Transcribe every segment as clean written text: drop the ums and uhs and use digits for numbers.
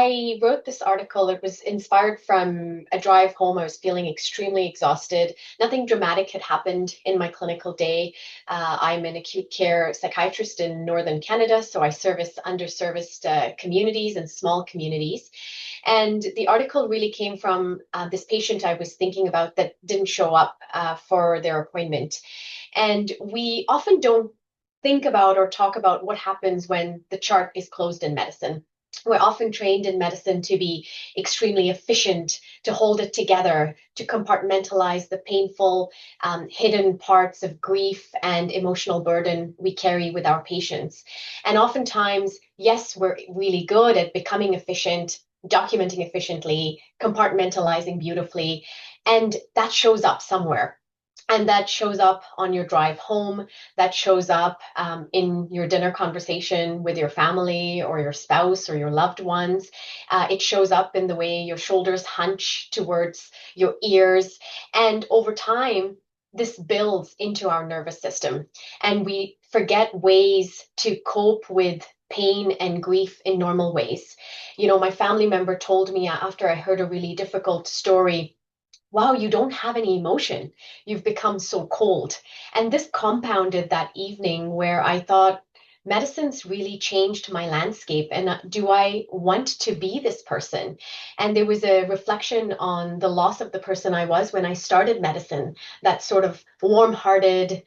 I wrote this article. It was inspired from a drive home. I was feeling extremely exhausted. Nothing dramatic had happened in my clinical day. I'm an acute care psychiatrist in Northern Canada, so I service underserviced communities and small communities. And the article really came from this patient I was thinking about that didn't show up for their appointment. And we often don't think about or talk about what happens when the chart is closed in medicine. We're often trained in medicine to be extremely efficient, to hold it together, to compartmentalize the painful, hidden parts of grief and emotional burden we carry with our patients. And oftentimes, yes, we're really good at becoming efficient, documenting efficiently, compartmentalizing beautifully, and that shows up somewhere. And that shows up on your drive home. That shows up in your dinner conversation with your family or your spouse or your loved ones. It shows up in the way your shoulders hunch towards your ears. And over time, this builds into our nervous system. And we forget ways to cope with pain and grief in normal ways. My family member told me after I heard a really difficult story, wow, you don't have any emotion. You've become so cold. And this compounded that evening where I thought, medicine's really changed my landscape. And do I want to be this person? And there was a reflection on the loss of the person I was when I started medicine, that sort of warm hearted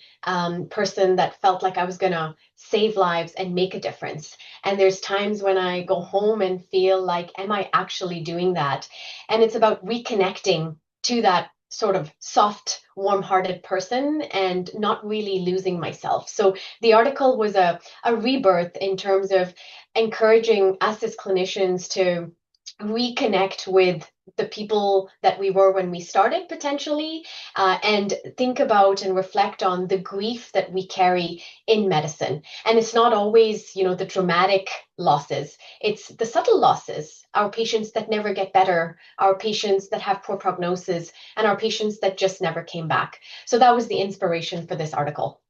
person that felt like I was going to save lives and make a difference. And there's times when I go home and feel like, am I actually doing that? And it's about reconnecting to that sort of soft, warm-hearted person and not really losing myself. So the article was a rebirth in terms of encouraging us as clinicians to reconnect with the people that we were when we started potentially, and think about and reflect on the grief that we carry in medicine. And it's not always, the dramatic losses. It's the subtle losses, our patients that never get better, our patients that have poor prognosis, and our patients that just never came back. So that was the inspiration for this article.